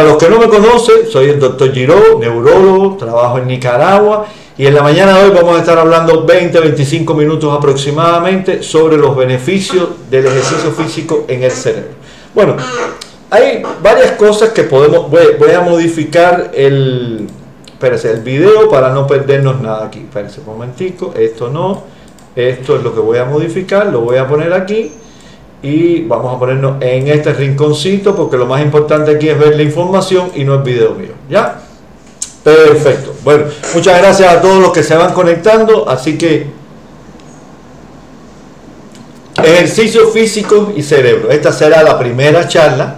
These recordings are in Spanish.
Para los que no me conocen, soy el Dr. Giraud, neurólogo, trabajo en Nicaragua y en la mañana de hoy vamos a estar hablando 20-25 minutos aproximadamente sobre los beneficios del ejercicio físico en el cerebro. Bueno, hay varias cosas que podemos, voy a modificar el video para no perdernos nada aquí. Espérense un momentico, esto no, esto es lo que voy a modificar, lo voy a poner aquí. Y vamos a ponernos en este rinconcito porque lo más importante aquí es ver la información y no el video mío. ¿Ya? Perfecto. Bueno, muchas gracias a todos los que se van conectando. Así que ejercicio físico y cerebro. Esta será la primera charla.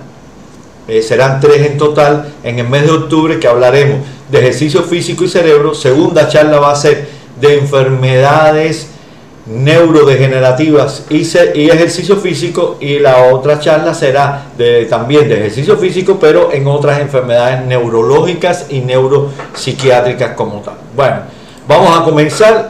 Serán 3 en total en el mes de octubre que hablaremos de ejercicio físico y cerebro. Segunda charla va a ser de enfermedades neurodegenerativas y ejercicio físico, y la otra charla será también de ejercicio físico pero en otras enfermedades neurológicas y neuropsiquiátricas como tal. Bueno, vamos a comenzar.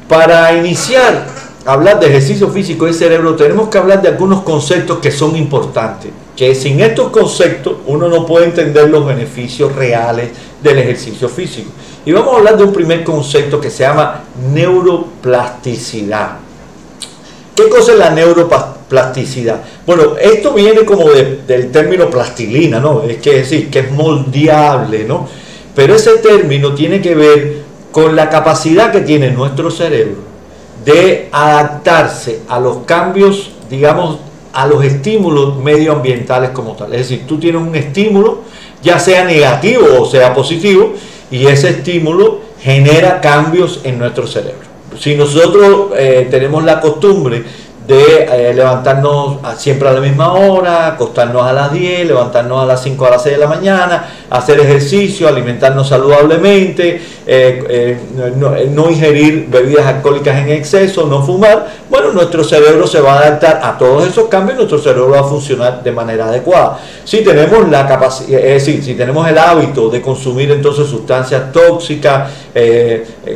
Para iniciar a hablar de ejercicio físico y cerebro tenemos que hablar de algunos conceptos que son importantes, que sin estos conceptos uno no puede entender los beneficios reales del ejercicio físico. Y vamos a hablar de un primer concepto que se llama neuroplasticidad. ¿Qué cosa es la neuroplasticidad? Bueno, esto viene como del término plastilina, ¿no? Es decir, que es moldeable, ¿no? Pero ese término tiene que ver con la capacidad que tiene nuestro cerebro de adaptarse a los cambios, digamos, a los estímulos medioambientales como tal. Es decir, tú tienes un estímulo, ya sea negativo o sea positivo, y ese estímulo genera cambios en nuestro cerebro. Si nosotros tenemos la costumbre de levantarnos siempre a la misma hora, acostarnos a las 10, levantarnos a las 5 a las 6 de la mañana, hacer ejercicio, alimentarnos saludablemente, no ingerir bebidas alcohólicas en exceso, no fumar, bueno, nuestro cerebro se va a adaptar a todos esos cambios y nuestro cerebro va a funcionar de manera adecuada. Si tenemos la capacidad, es decir, si tenemos el hábito de consumir entonces sustancias tóxicas,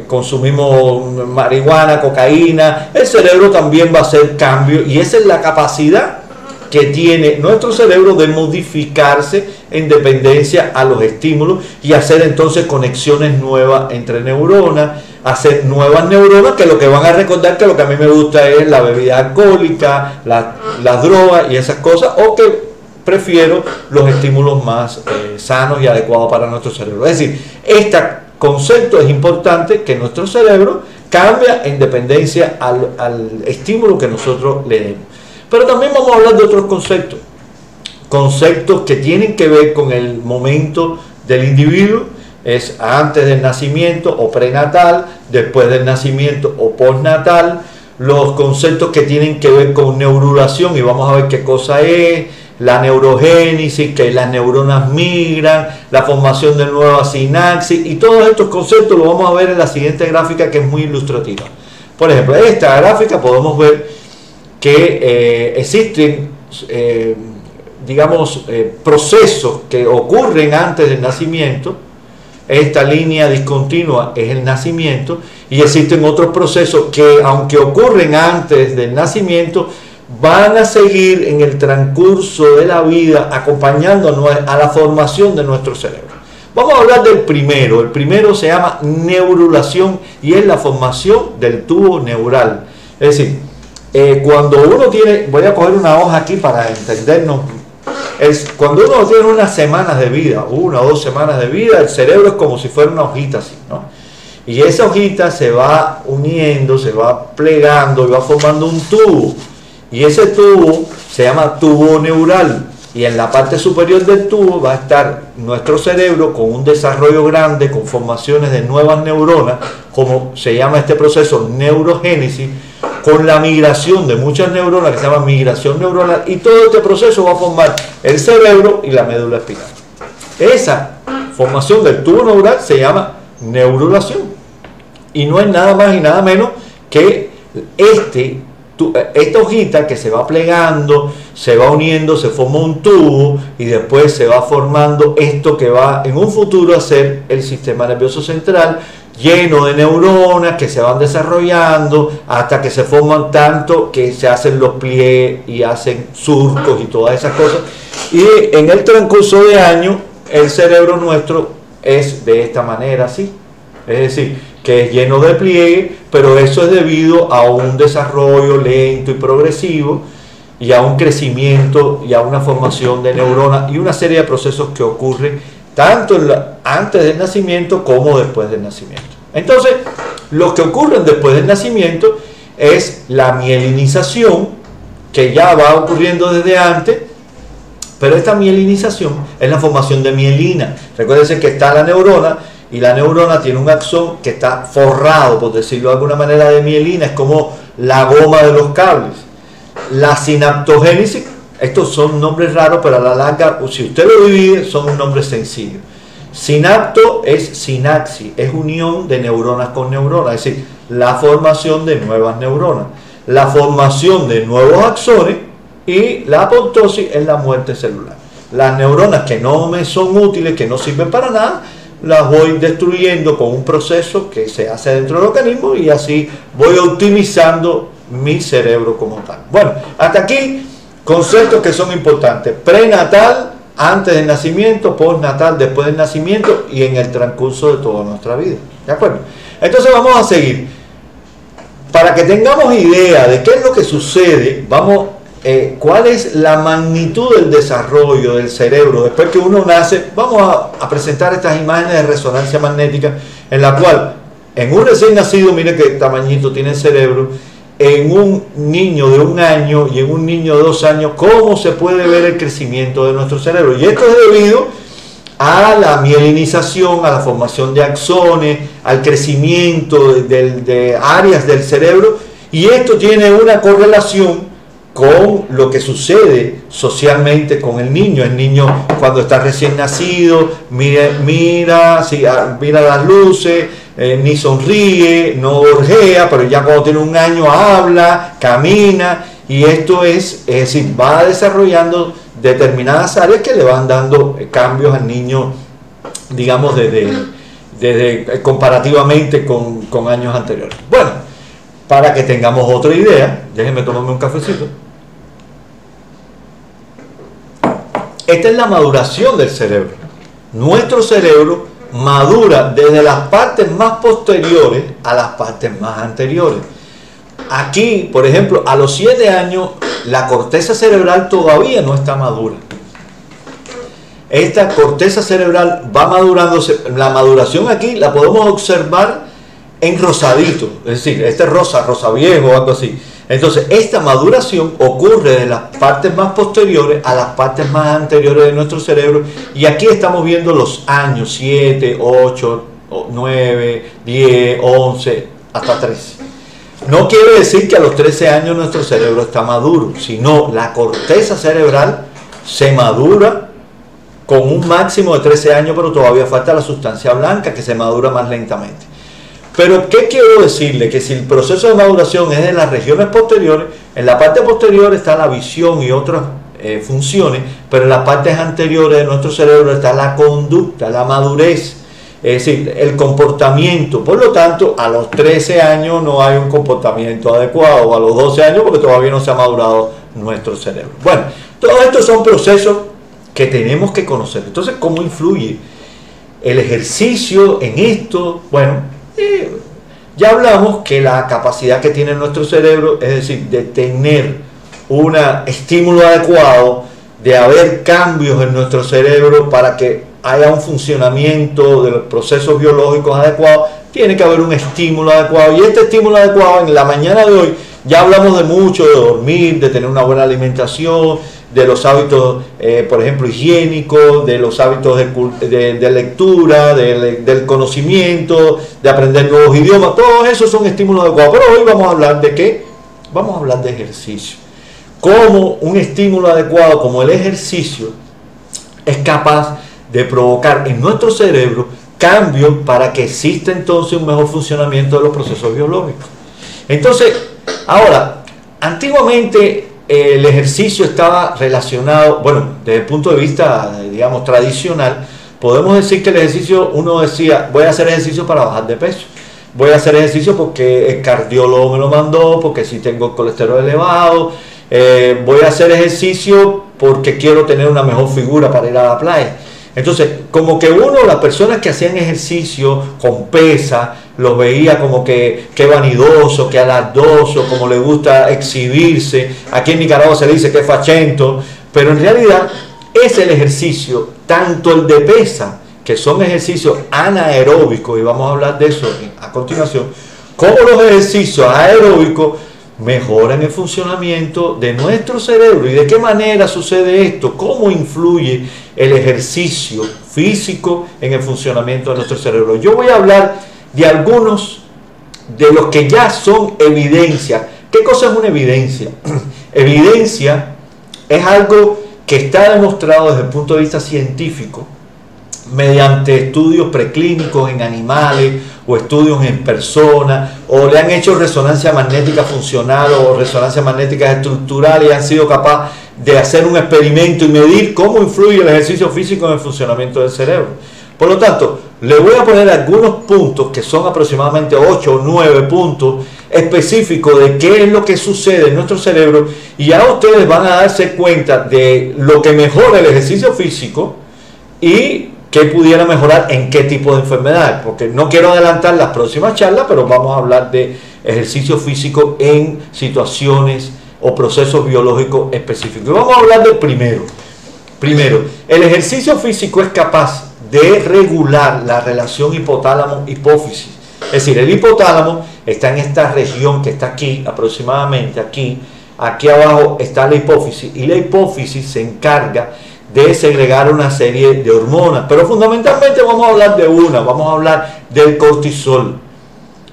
consumimos marihuana, cocaína, el cerebro también va a hacer cambios, y esa es la capacidad que tiene nuestro cerebro de modificarse en dependencia a los estímulos y hacer entonces conexiones nuevas entre neuronas, hacer nuevas neuronas que lo que van a recordar que lo que a mí me gusta es la bebida alcohólica, las drogas y esas cosas, o que prefiero los estímulos más sanos y adecuados para nuestro cerebro. Es decir, este concepto es importante, que nuestro cerebro cambia en dependencia al estímulo que nosotros le demos. Pero también vamos a hablar de otros conceptos que tienen que ver con el momento del individuo, es antes del nacimiento o prenatal, después del nacimiento o postnatal, los conceptos que tienen que ver con neurulación, y vamos a ver qué cosa es, la neurogénesis, que las neuronas migran, la formación de nuevas sinapsis, y todos estos conceptos los vamos a ver en la siguiente gráfica, que es muy ilustrativa. Por ejemplo, en esta gráfica podemos ver que existen, digamos, procesos que ocurren antes del nacimiento. Esta línea discontinua es el nacimiento, y existen otros procesos que, aunque ocurren antes del nacimiento, van a seguir en el transcurso de la vida acompañándonos a la formación de nuestro cerebro. Vamos a hablar del primero. El primero se llama neurulación y es la formación del tubo neural. Es decir, cuando uno tiene, voy a coger una hoja aquí para entendernos, cuando uno tiene unas semanas de vida, 1 o 2 semanas de vida, el cerebro es como si fuera una hojita así, ¿no? Y esa hojita se va uniendo, se va plegando y va formando un tubo. Y ese tubo se llama tubo neural. Y en la parte superior del tubo va a estar nuestro cerebro con un desarrollo grande, con formaciones de nuevas neuronas, como se llama este proceso, neurogénesis, con la migración de muchas neuronas, que se llama migración neuronal, y todo este proceso va a formar el cerebro y la médula espinal. Esa formación del tubo neural se llama neurulación, y no es nada más y nada menos que esta hojita que se va plegando, se va uniendo, se forma un tubo, y después se va formando esto que va en un futuro a ser el sistema nervioso central, lleno de neuronas que se van desarrollando hasta que se forman tanto que se hacen los pliegues y hacen surcos y todas esas cosas, y en el transcurso de años el cerebro nuestro es de esta manera, así. Es decir, que es lleno de pliegue, pero eso es debido a un desarrollo lento y progresivo, y a un crecimiento y a una formación de neuronas y una serie de procesos que ocurren tanto antes del nacimiento como después del nacimiento. Entonces, lo que ocurre después del nacimiento es la mielinización, que ya va ocurriendo desde antes, pero esta mielinización es la formación de mielina. Recuérdense que está la neurona, y la neurona tiene un axón que está forrado, por decirlo de alguna manera, de mielina, es como la goma de los cables. La sinaptogénesis, estos son nombres raros, pero a la larga, si usted lo divide, son un nombre sencillo. Sinapto es sinaxis, es unión de neuronas con neuronas, es decir, la formación de nuevas neuronas, la formación de nuevos axones, y la apoptosis es la muerte celular. Las neuronas que no me son útiles, que no sirven para nada, las voy destruyendo con un proceso que se hace dentro del organismo, y así voy optimizando mi cerebro como tal. Bueno, hasta aquí conceptos que son importantes: prenatal, antes del nacimiento; postnatal, después del nacimiento, y en el transcurso de toda nuestra vida. ¿De acuerdo? Entonces vamos a seguir. Para que tengamos idea de qué es lo que sucede, cuál es la magnitud del desarrollo del cerebro después que uno nace, vamos a presentar estas imágenes de resonancia magnética, en la cual en un recién nacido, mire qué tamañito tiene el cerebro, en un niño de 1 año y en un niño de 2 años, cómo se puede ver el crecimiento de nuestro cerebro. Y esto es debido a la mielinización, a la formación de axones, al crecimiento de áreas del cerebro, y esto tiene una correlación con lo que sucede socialmente con el niño. El niño, cuando está recién nacido, mira las luces, ni sonríe, no orgea, pero ya cuando tiene 1 año habla, camina, y esto es decir, va desarrollando determinadas áreas que le van dando cambios al niño, digamos, desde comparativamente con años anteriores. Bueno, para que tengamos otra idea, déjenme tomarme un cafecito. Esta es la maduración del cerebro. Nuestro cerebro madura desde las partes más posteriores a las partes más anteriores. Aquí, por ejemplo, a los 7 años, la corteza cerebral todavía no está madura. Esta corteza cerebral va madurándose. La maduración aquí la podemos observar en rosadito, es decir, este es rosa viejo o algo así. Entonces, esta maduración ocurre de las partes más posteriores a las partes más anteriores de nuestro cerebro, y aquí estamos viendo los años: 7, 8, 9, 10, 11, hasta 13. No quiere decir que a los 13 años nuestro cerebro está maduro, sino la corteza cerebral se madura con un máximo de 13 años, pero todavía falta la sustancia blanca, que se madura más lentamente. Pero, ¿qué quiero decirle? Que si el proceso de maduración es de las regiones posteriores, en la parte posterior está la visión y otras funciones, pero en las partes anteriores de nuestro cerebro está la conducta, la madurez, es decir, el comportamiento. Por lo tanto, a los 13 años no hay un comportamiento adecuado, o a los 12 años, porque todavía no se ha madurado nuestro cerebro. Bueno, todos estos son procesos que tenemos que conocer. Entonces, ¿cómo influye el ejercicio en esto? Bueno, ya hablamos que la capacidad que tiene nuestro cerebro, es decir, de tener un estímulo adecuado, de haber cambios en nuestro cerebro para que haya un funcionamiento de los procesos biológicos adecuados, tiene que haber un estímulo adecuado. Y este estímulo adecuado, en la mañana de hoy, ya hablamos de mucho, de dormir, de tener una buena alimentación, de los hábitos, por ejemplo, higiénicos, de los hábitos de lectura, del conocimiento, de aprender nuevos idiomas. Todos esos son estímulos adecuados. Pero hoy vamos a hablar de ¿qué? Vamos a hablar de ejercicio. Cómo un estímulo adecuado como el ejercicio es capaz de provocar en nuestro cerebro cambios para que exista entonces un mejor funcionamiento de los procesos biológicos. Entonces, ahora, antiguamente el ejercicio estaba relacionado, bueno, desde el punto de vista, digamos, tradicional, podemos decir que el ejercicio, uno decía, voy a hacer ejercicio para bajar de peso, voy a hacer ejercicio porque el cardiólogo me lo mandó, porque si tengo el colesterol elevado, voy a hacer ejercicio porque quiero tener una mejor figura para ir a la playa. Entonces, como que uno, las personas que hacían ejercicio con pesa, los veía como que vanidoso, que alardoso, como le gusta exhibirse. Aquí en Nicaragua se dice que es fachento, pero en realidad es el ejercicio, tanto el de pesa, que son ejercicios anaeróbicos, y vamos a hablar de eso a continuación, como los ejercicios aeróbicos mejoran el funcionamiento de nuestro cerebro. ¿Y de qué manera sucede esto? ¿Cómo influye el ejercicio físico en el funcionamiento de nuestro cerebro? Yo voy a hablar de algunos de los que ya son evidencia. ¿Qué cosa es una evidencia? Evidencia es algo que está demostrado desde el punto de vista científico mediante estudios preclínicos en animales o estudios en personas, o le han hecho resonancia magnética funcional o resonancia magnética estructural y han sido capaces de hacer un experimento y medir cómo influye el ejercicio físico en el funcionamiento del cerebro. Por lo tanto, le voy a poner algunos puntos, que son aproximadamente 8 o 9 puntos específicos de qué es lo que sucede en nuestro cerebro, y ya ustedes van a darse cuenta de lo que mejora el ejercicio físico y qué pudiera mejorar en qué tipo de enfermedades, porque no quiero adelantar las próximas charlas, pero vamos a hablar de ejercicio físico en situaciones o procesos biológicos específicos. Y vamos a hablar del primero. Primero, el ejercicio físico es capaz de regular la relación hipotálamo-hipófisis. Es decir, el hipotálamo está en esta región que está aquí, aproximadamente aquí abajo está la hipófisis, y la hipófisis se encarga de segregar una serie de hormonas, pero fundamentalmente vamos a hablar de vamos a hablar del cortisol.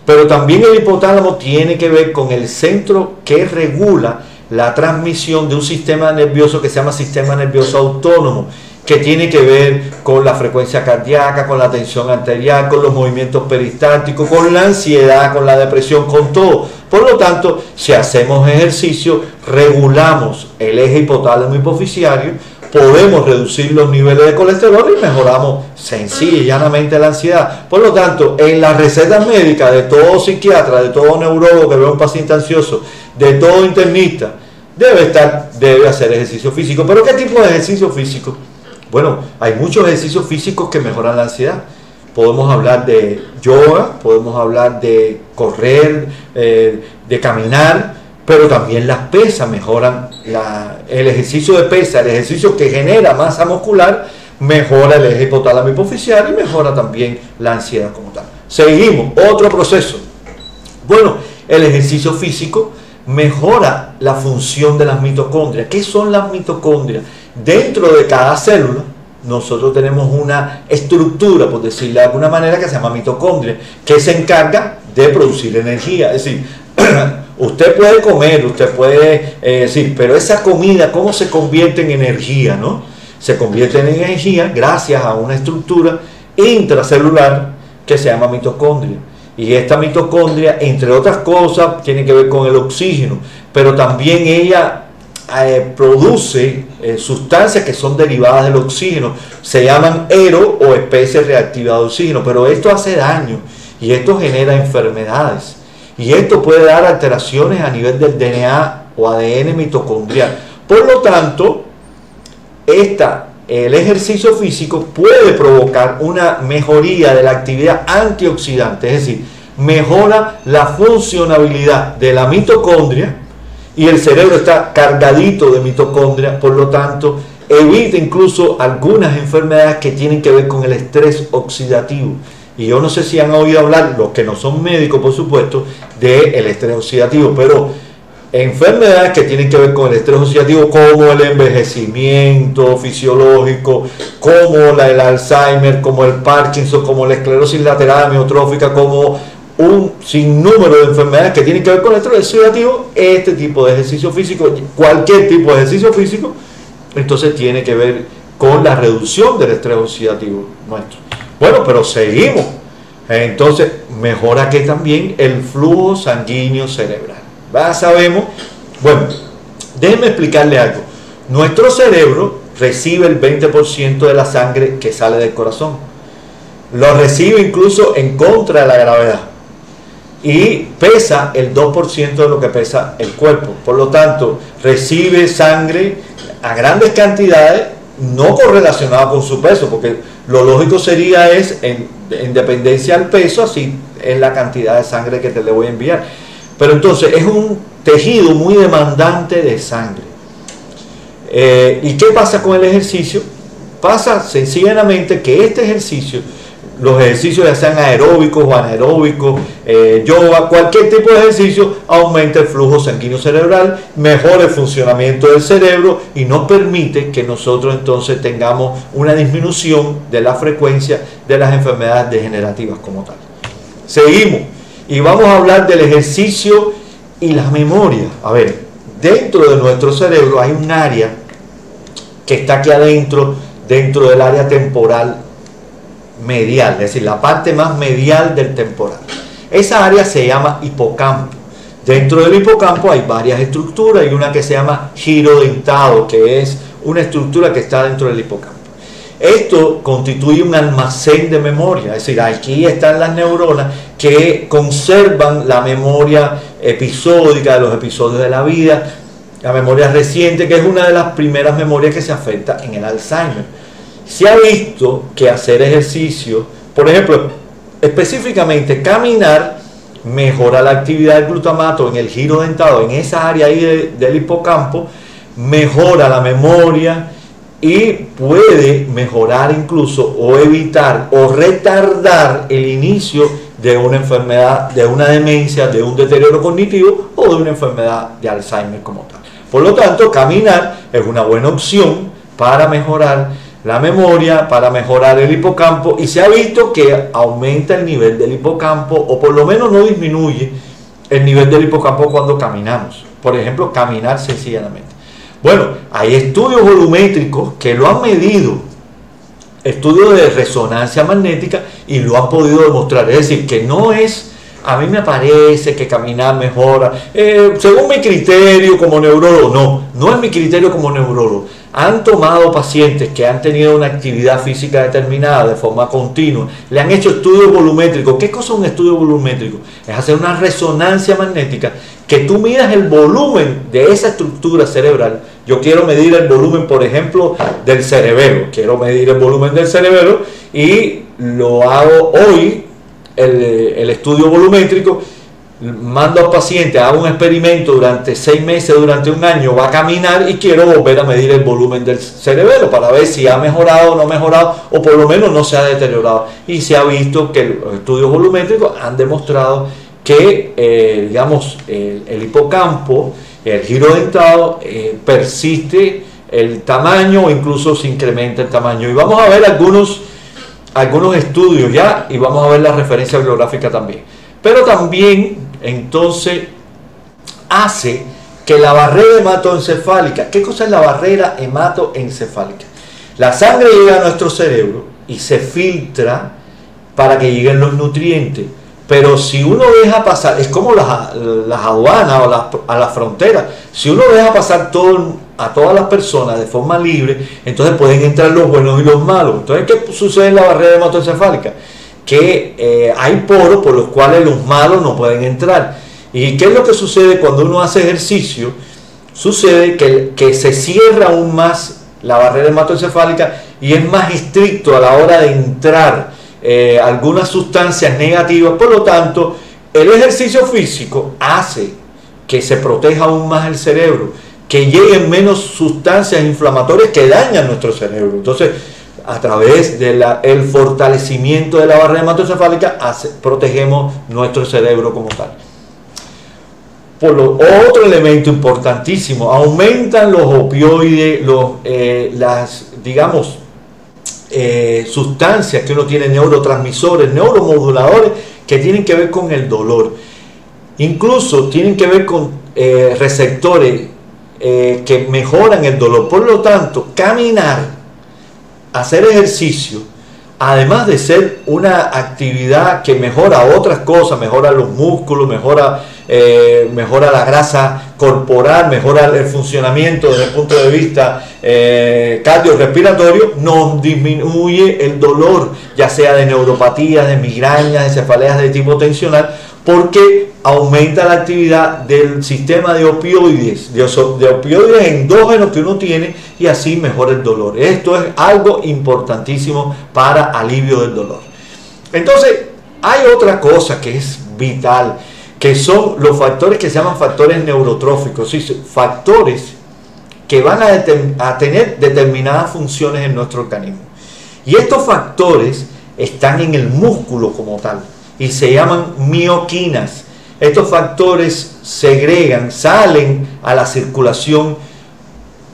Pero también el hipotálamo tiene que ver con el centro que regula la transmisión de un sistema nervioso que se llama sistema nervioso autónomo, que tiene que ver con la frecuencia cardíaca, con la tensión arterial, con los movimientos peristálticos, con la ansiedad, con la depresión, con todo. Por lo tanto, si hacemos ejercicio, regulamos el eje hipotálamo hipoficiario, podemos reducir los niveles de colesterol y mejoramos sencilla y llanamente la ansiedad. Por lo tanto, en las recetas médicas de todo psiquiatra, de todo neurólogo que ve a un paciente ansioso, de todo internista, debe hacer ejercicio físico. ¿Pero qué tipo de ejercicio físico? Bueno, hay muchos ejercicios físicos que mejoran la ansiedad. Podemos hablar de yoga, podemos hablar de correr, de caminar, pero también las pesas mejoran, el ejercicio de pesa, el ejercicio que genera masa muscular, mejora el eje hipotálamo hipoficiario y mejora también la ansiedad como tal. Seguimos, otro proceso. Bueno, el ejercicio físico mejora la función de las mitocondrias. ¿Qué son las mitocondrias? Dentro de cada célula, nosotros tenemos una estructura, por decirlo de alguna manera, que se llama mitocondria, que se encarga de producir energía. Es decir, usted puede comer, usted puede decir, pero esa comida, ¿cómo se convierte en energía? ¿No? Se convierte en energía gracias a una estructura intracelular que se llama mitocondria. Y esta mitocondria, entre otras cosas, tiene que ver con el oxígeno, pero también ella produce sustancias que son derivadas del oxígeno. Se llaman ERO o especies reactivas de oxígeno, pero esto hace daño y esto genera enfermedades. Y esto puede dar alteraciones a nivel del DNA o ADN mitocondrial. Por lo tanto, el ejercicio físico puede provocar una mejoría de la actividad antioxidante, es decir, mejora la funcionabilidad de la mitocondria y el cerebro está cargadito de mitocondria, por lo tanto, evita incluso algunas enfermedades que tienen que ver con el estrés oxidativo. Y yo no sé si han oído hablar, los que no son médicos, por supuesto, del estrés oxidativo, pero enfermedades que tienen que ver con el estrés oxidativo, como el envejecimiento fisiológico, como el Alzheimer, como el Parkinson, como la esclerosis lateral amiotrófica, como un sinnúmero de enfermedades que tienen que ver con el estrés oxidativo, este tipo de ejercicio físico, cualquier tipo de ejercicio físico, entonces tiene que ver con la reducción del estrés oxidativo nuestro. Bueno, pero seguimos. Entonces, mejora que también el flujo sanguíneo cerebral. Ya sabemos. Bueno, déjenme explicarle algo. Nuestro cerebro recibe el 20% de la sangre que sale del corazón. Lo recibe incluso en contra de la gravedad. Y pesa el 2% de lo que pesa el cuerpo. Por lo tanto, recibe sangre a grandes cantidades no correlacionado con su peso, porque lo lógico sería en dependencia al peso, así es la cantidad de sangre que te le voy a enviar. Pero entonces es un tejido muy demandante de sangre. ¿Y qué pasa con el ejercicio? Pasa sencillamente que este ejercicio, los ejercicios ya sean aeróbicos o anaeróbicos, yoga, cualquier tipo de ejercicio, aumenta el flujo sanguíneo cerebral, mejora el funcionamiento del cerebro y nos permite que nosotros entonces tengamos una disminución de la frecuencia de las enfermedades degenerativas como tal. Seguimos y vamos a hablar del ejercicio y la memoria. A ver, dentro de nuestro cerebro hay un área que está aquí adentro, dentro del área temporal medial, es decir, la parte más medial del temporal. Esa área se llama hipocampo. Dentro del hipocampo hay varias estructuras y una que se llama giro dentado, que es una estructura que está dentro del hipocampo. Esto constituye un almacén de memoria, es decir, aquí están las neuronas que conservan la memoria episódica de los episodios de la vida, la memoria reciente, que es una de las primeras memorias que se afecta en el Alzheimer. Se ha visto que hacer ejercicio, por ejemplo, específicamente caminar, mejora la actividad del glutamato en el giro dentado, en esa área ahí del hipocampo, mejora la memoria y puede mejorar incluso o evitar o retardar el inicio de una enfermedad, de una demencia, de un deterioro cognitivo o de una enfermedad de Alzheimer como tal. Por lo tanto, caminar es una buena opción para mejorar la memoria, para mejorar el hipocampo, y se ha visto que aumenta el nivel del hipocampo, o por lo menos no disminuye el nivel del hipocampo cuando caminamos. Por ejemplo, caminar sencillamente. Bueno, hay estudios volumétricos que lo han medido, estudios de resonancia magnética, y lo han podido demostrar. Es decir, que no es, a mí me parece que caminar mejora, según mi criterio como neurólogo, no es mi criterio como neurólogo. Han tomado pacientes que han tenido una actividad física determinada de forma continua, le han hecho estudios volumétricos. ¿Qué cosa es un estudio volumétrico? Es hacer una resonancia magnética, que tú midas el volumen de esa estructura cerebral. Yo quiero medir el volumen, por ejemplo, del cerebelo, quiero medir el volumen del cerebelo y lo hago hoy, el estudio volumétrico. Mando al paciente, hago un experimento durante 6 meses, durante un año, va a caminar y quiero volver a medir el volumen del cerebelo para ver si ha mejorado o no ha mejorado, o por lo menos no se ha deteriorado. Y se ha visto que los estudios volumétricos han demostrado que digamos, el hipocampo, el giro dentado, persiste el tamaño o incluso se incrementa el tamaño. Y vamos a ver algunos estudios ya, y vamos a ver la referencia bibliográfica también. Pero también entonces hace que la barrera hematoencefálica, ¿qué cosa es la barrera hematoencefálica? La sangre llega a nuestro cerebro y se filtra para que lleguen los nutrientes, pero si uno deja pasar, es como las aduanas o a las fronteras, si uno deja pasar a todas las personas de forma libre, entonces pueden entrar los buenos y los malos. Entonces, ¿qué sucede en la barrera hematoencefálica? Que hay poros por los cuales los malos no pueden entrar. ¿Y qué es lo que sucede cuando uno hace ejercicio? Sucede que se cierra aún más la barrera hematoencefálica y es más estricto a la hora de entrar algunas sustancias negativas. Por lo tanto, el ejercicio físico hace que se proteja aún más el cerebro, que lleguen menos sustancias inflamatorias que dañan nuestro cerebro. Entonces, a través del fortalecimiento de la barrera hematoencefálica protegemos nuestro cerebro como tal. Otro elemento importantísimo, aumentan los opioides, las sustancias que uno tiene, neurotransmisores, neuromoduladores, que tienen que ver con el dolor. Incluso tienen que ver con receptores que mejoran el dolor. Por lo tanto, caminar, hacer ejercicio, además de ser una actividad que mejora otras cosas, mejora los músculos, mejora la grasa corporal, mejora el funcionamiento desde el punto de vista cardiorrespiratorio, nos disminuye el dolor, ya sea de neuropatías, de migrañas, de cefaleas de tipo tensional, porque aumenta la actividad del sistema de opioides, de opioides endógenos que uno tiene, y así mejora el dolor. Esto es algo importantísimo para alivio del dolor. Entonces, hay otra cosa que es vital, que son los factores que se llaman factores neurotróficos, ¿sí? Factores que van a tener determinadas funciones en nuestro organismo. Y estos factores están en el músculo como tal y se llaman mioquinas. Estos factores segregan, salen a la circulación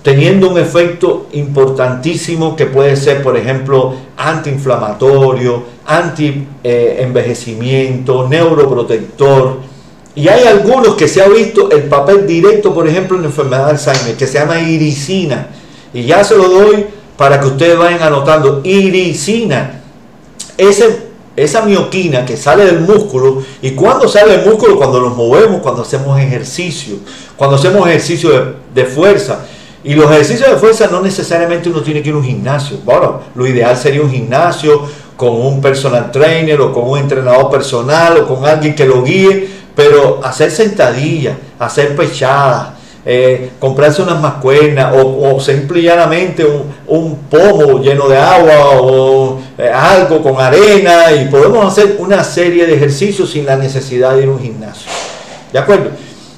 teniendo un efecto importantísimo que puede ser, por ejemplo, antiinflamatorio, anti-envejecimiento, neuroprotector. Y hay algunos que se ha visto el papel directo, por ejemplo, en la enfermedad de Alzheimer, que se llama iricina. Y ya se lo doy para que ustedes vayan anotando. Iricina. Esa mioquina que sale del músculo. ¿Y cuando sale del músculo? Cuando nos movemos, cuando hacemos ejercicio. Cuando hacemos ejercicio de fuerza. Y los ejercicios de fuerza no necesariamente uno tiene que ir a un gimnasio. Bueno, lo ideal sería un gimnasio con un personal trainer o con un entrenador personal o con alguien que lo guíe, pero hacer sentadillas, hacer pechadas, comprarse unas mancuernas o simple y llanamente un pomo lleno de agua o algo con arena, y podemos hacer una serie de ejercicios sin la necesidad de ir a un gimnasio. ¿De acuerdo?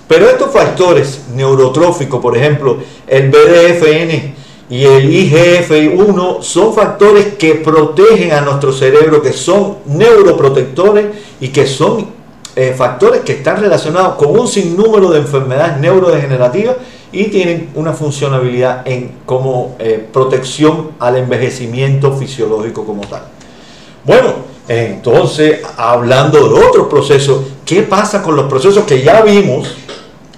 Pero estos factores neurotróficos, por ejemplo, el BDFN y el IGF-1, son factores que protegen a nuestro cerebro, que son neuroprotectores y que son factores que están relacionados con un sinnúmero de enfermedades neurodegenerativas y tienen una funcionalidad como protección al envejecimiento fisiológico como tal. Bueno, entonces, hablando de otros procesos, ¿qué pasa con los procesos que ya vimos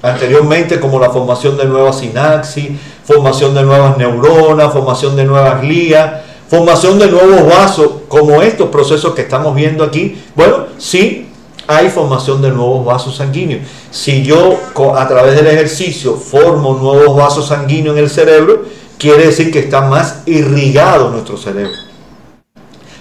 anteriormente, como la formación de nuevas sinapsis, formación de nuevas neuronas, formación de nuevas glías, formación de nuevos vasos, como estos procesos que estamos viendo aquí? Bueno, sí hay formación de nuevos vasos sanguíneos. Si yo a través del ejercicio formo nuevos vasos sanguíneos en el cerebro, quiere decir que está más irrigado nuestro cerebro.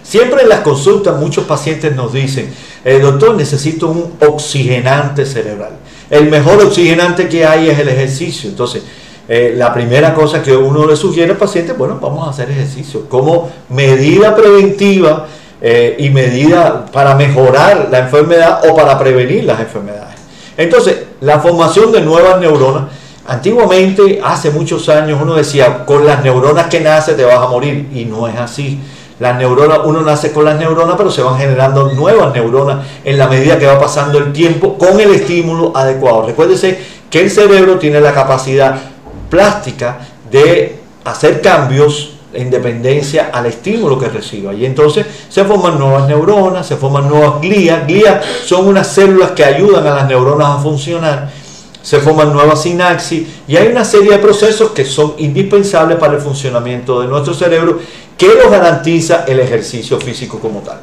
Siempre en las consultas muchos pacientes nos dicen: doctor, necesito un oxigenante cerebral. El mejor oxigenante que hay es el ejercicio. Entonces, la primera cosa que uno le sugiere al paciente, bueno, vamos a hacer ejercicio como medida preventiva y medida para mejorar la enfermedad o para prevenir las enfermedades. Entonces, la formación de nuevas neuronas. Antiguamente, hace muchos años, uno decía: con las neuronas que nace te vas a morir, y no es así. Las neuronas, uno nace con las neuronas, pero se van generando nuevas neuronas en la medida que va pasando el tiempo con el estímulo adecuado. Recuérdese que el cerebro tiene la capacidad plástica de hacer cambios en dependencia al estímulo que reciba. Y entonces se forman nuevas neuronas, se forman nuevas glías. Glías son unas células que ayudan a las neuronas a funcionar. Se forman nuevas sinapsis y hay una serie de procesos que son indispensables para el funcionamiento de nuestro cerebro, que los garantiza el ejercicio físico como tal.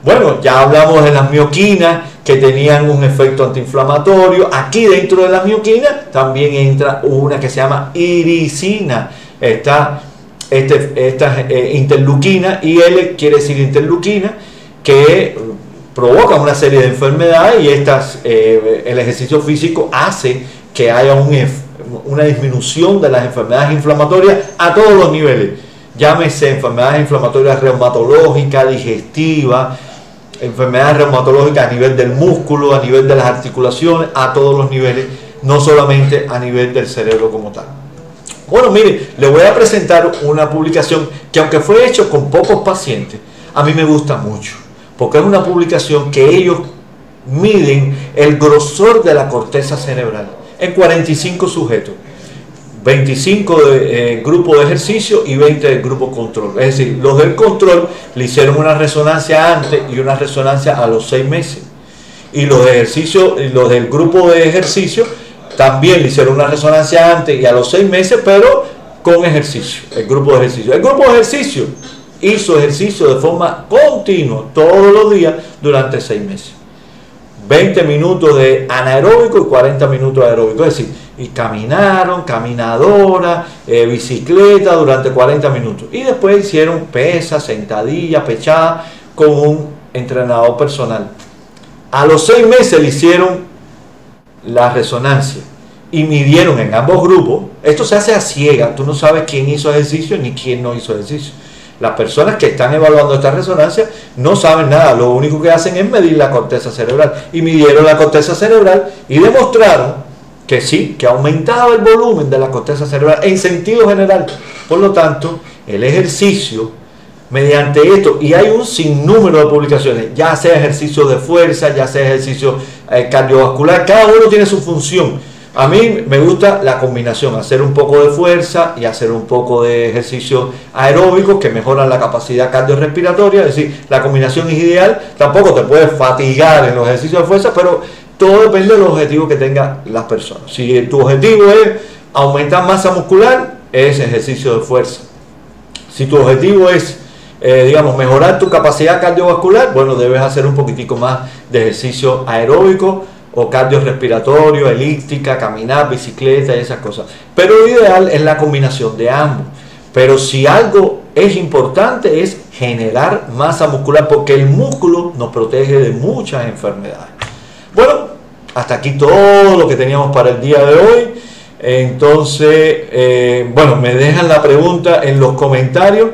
Bueno, ya hablamos de las mioquinas que tenían un efecto antiinflamatorio. Aquí dentro de las mioquinas también entra una que se llama iricina. Esta interleuquina, IL quiere decir interleuquina, que provoca una serie de enfermedades, y el ejercicio físico hace que haya una disminución de las enfermedades inflamatorias a todos los niveles. Llámese enfermedades inflamatorias reumatológicas, digestivas, enfermedades reumatológicas a nivel del músculo, a nivel de las articulaciones, a todos los niveles, no solamente a nivel del cerebro como tal. Bueno, mire, le voy a presentar una publicación que, aunque fue hecho con pocos pacientes, a mí me gusta mucho, porque es una publicación que ellos miden el grosor de la corteza cerebral en 45 sujetos. 25 de grupo de ejercicio y 20 del grupo control. Es decir, los del control le hicieron una resonancia antes y una resonancia a los 6 meses. Y los de ejercicio, y los del grupo de ejercicio también le hicieron una resonancia antes y a los 6 meses, pero con ejercicio. El grupo de ejercicio. El grupo de ejercicio hizo ejercicio de forma continua todos los días durante 6 meses. 20 minutos de anaeróbico y 40 minutos de aeróbico. Es decir, y caminaron, caminadora, bicicleta durante 40 minutos. Y después hicieron pesas, sentadillas, pechadas con un entrenador personal. A los 6 meses le hicieron la resonancia y midieron en ambos grupos. Esto se hace a ciegas, tú no sabes quién hizo ejercicio ni quién no hizo ejercicio. Las personas que están evaluando esta resonancia no saben nada, lo único que hacen es medir la corteza cerebral. Y midieron la corteza cerebral y demostraron que sí, que aumentaba el volumen de la corteza cerebral en sentido general. Por lo tanto, el ejercicio, mediante esto, y hay un sinnúmero de publicaciones, ya sea ejercicio de fuerza, ya sea ejercicio cardiovascular, cada uno tiene su función. A mí me gusta la combinación, hacer un poco de fuerza y hacer un poco de ejercicio aeróbico que mejoran la capacidad cardiorrespiratoria, es decir, la combinación es ideal. Tampoco te puedes fatigar en los ejercicios de fuerza, pero todo depende de los objetivos que tengan las personas. Si tu objetivo es aumentar masa muscular, es ejercicio de fuerza. Si tu objetivo es, digamos, mejorar tu capacidad cardiovascular, bueno, debes hacer un poquitico más de ejercicio aeróbico o cardiorrespiratorio, elíptica, caminar, bicicleta y esas cosas. Pero lo ideal es la combinación de ambos. Pero si algo es importante es generar masa muscular, porque el músculo nos protege de muchas enfermedades. Bueno, hasta aquí todo lo que teníamos para el día de hoy. Entonces, bueno, me dejan la pregunta en los comentarios.